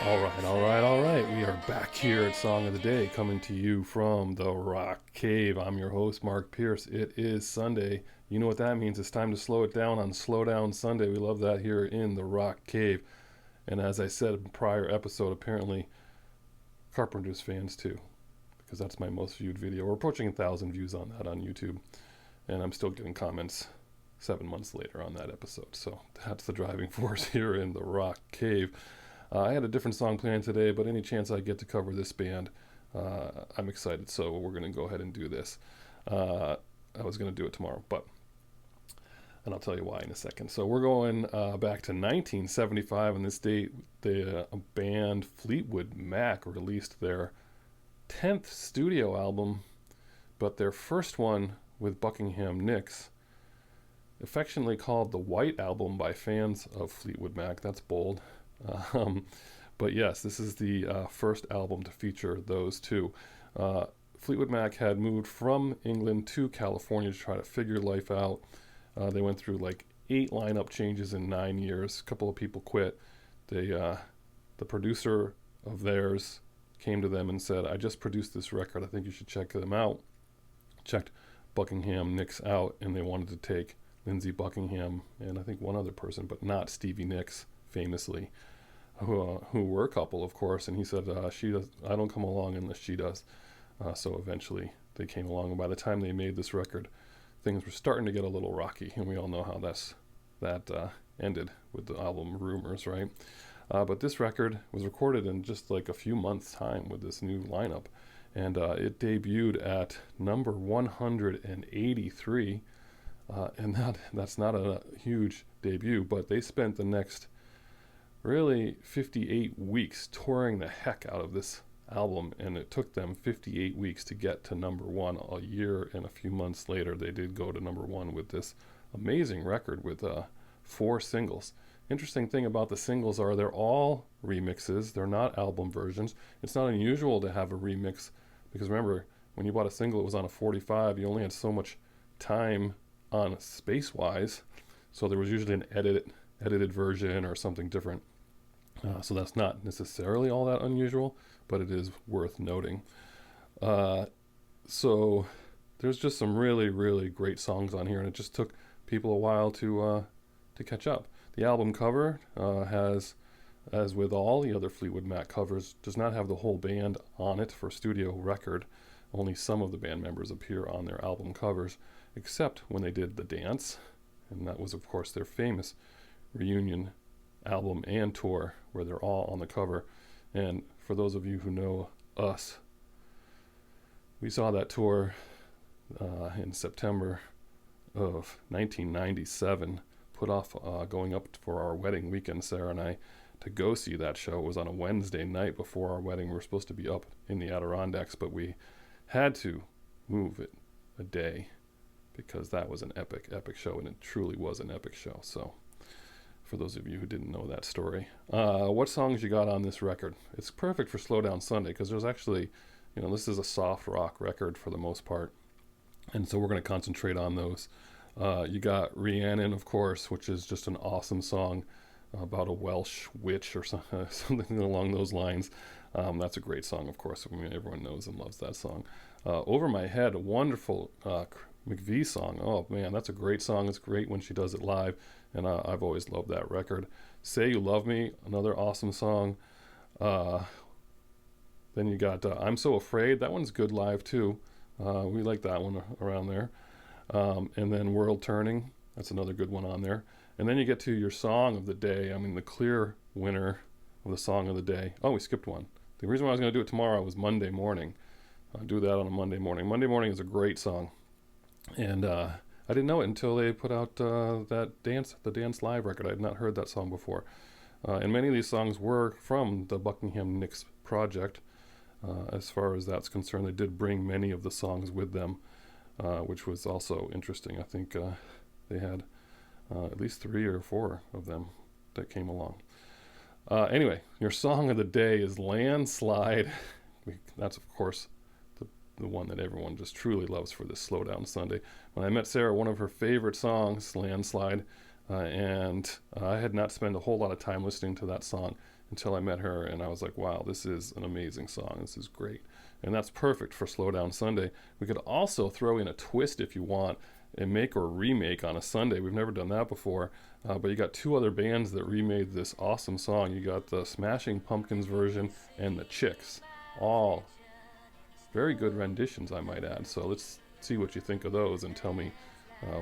All right. We are back here at Song of the Day, coming to you from the Rock Cave. I'm your host, Mark Pierce. It is Sunday. You know what that means. It's time to slow it down on Slow Down Sunday. We love that here in the Rock Cave. And as I said in a prior episode, apparently Carpenters fans too, because that's my most viewed video. We're approaching 1,000 views on that on YouTube, and I'm still getting comments 7 months later on that episode. So that's the driving force here in the Rock Cave. I had a different song planned today, but any chance I get to cover this band, I'm excited. So we're going to go ahead and do this. I was going to do it tomorrow, and I'll tell you why in a second. So we're going back to 1975. On this date, the band Fleetwood Mac released their 10th studio album, but their first one with Buckingham Nicks, affectionately called the White Album by fans of Fleetwood Mac. That's bold. But yes, this is the first album to feature those two. Fleetwood Mac had moved from England to California to try to figure life out. They went through like 8 lineup changes in 9 years. A couple of people quit. The producer of theirs came to them and said, "I just produced this record. I think you should check them out." Checked Buckingham Nicks out, and they wanted to take Lindsey Buckingham and I think one other person, but not Stevie Nicks, famously, who were a couple, of course. And he said, "She does. I don't come along unless she does." So eventually they came along, and by the time they made this record, things were starting to get a little rocky, and we all know how that ended with the album Rumors, right? But this record was recorded in just like a few months' time with this new lineup, and it debuted at number 183, and that's not a huge debut, but they spent the next really 58 weeks touring the heck out of this album, and it took them 58 weeks to get to number 1. A year and a few months later, they did go to number 1 with this amazing record with 4 singles. Interesting thing about the singles are they're all remixes. They're not album versions. It's not unusual to have a remix, because remember, when you bought a single, it was on a 45. You only had so much time on space-wise, so there was usually an edited version or something different. So that's not necessarily all that unusual, but it is worth noting. So there's just some really, really great songs on here, and it just took people a while to catch up. The album cover has, as with all the other Fleetwood Mac covers, does not have the whole band on it for studio record. Only some of the band members appear on their album covers, except when they did The Dance, and that was, of course, their famous reunion album and tour where they're all on the cover. And for those of you who know us, we saw that tour in September of 1997, put off going up for our wedding weekend, Sarah and I, to go see that show. It was on a Wednesday night before our wedding. We were supposed to be up in the Adirondacks, but we had to move it a day because that was an epic show, and it truly was an epic show. So for those of you who didn't know that story, what songs you got on this record? It's perfect for Slow Down Sunday, because there's actually, this is a soft rock record for the most part, and so we're going to concentrate on those. You got Rhiannon, of course, which is just an awesome song about a Welsh witch or something along those lines. That's a great song, of course. I mean, everyone knows and loves that song. Over My Head, a wonderful McVie song. Oh man, that's a great song. It's great when she does it live, and I've always loved that record. Say You Love Me, another awesome song. Then you got I'm So Afraid. That one's good live too. We like that one around there. And then World Turning, that's another good one on there. And then you get to your song of the day. I mean, the clear winner of the song of the day. Oh, we skipped one. The reason why I was going to do it tomorrow was Monday morning. I'll do that on a Monday morning. Monday Morning is a great song. And I didn't know it until they put out the Dance Live record. I had not heard that song before. And many of these songs were from the Buckingham Nicks project. As far as that's concerned, they did bring many of the songs with them, which was also interesting. I think they had at least 3 or 4 of them that came along. Anyway, your song of the day is Landslide. That's, of course, the one that everyone just truly loves for this Slow Down Sunday. When I met Sarah, one of her favorite songs, Landslide, and I had not spent a whole lot of time listening to that song until I met her, and I was like, wow, this is an amazing song. This is great. And that's perfect for Slow Down Sunday. We could also throw in a twist if you want, and make or remake on a Sunday. We've never done that before, but you got two other bands that remade this awesome song. You got the Smashing Pumpkins version and the Chicks. All very good renditions, I might add. So let's see what you think of those and tell me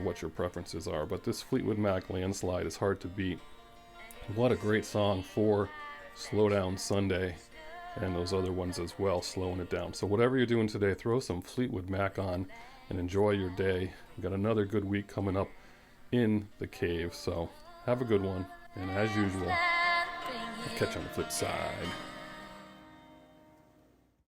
what your preferences are. But this Fleetwood Mac Landslide is hard to beat. What a great song for Slow Down Sunday, and those other ones as well, slowing it down. So whatever you're doing today, throw some Fleetwood Mac on and enjoy your day. We've got another good week coming up in the cave, so have a good one, and as usual, I'll catch you on the flip side.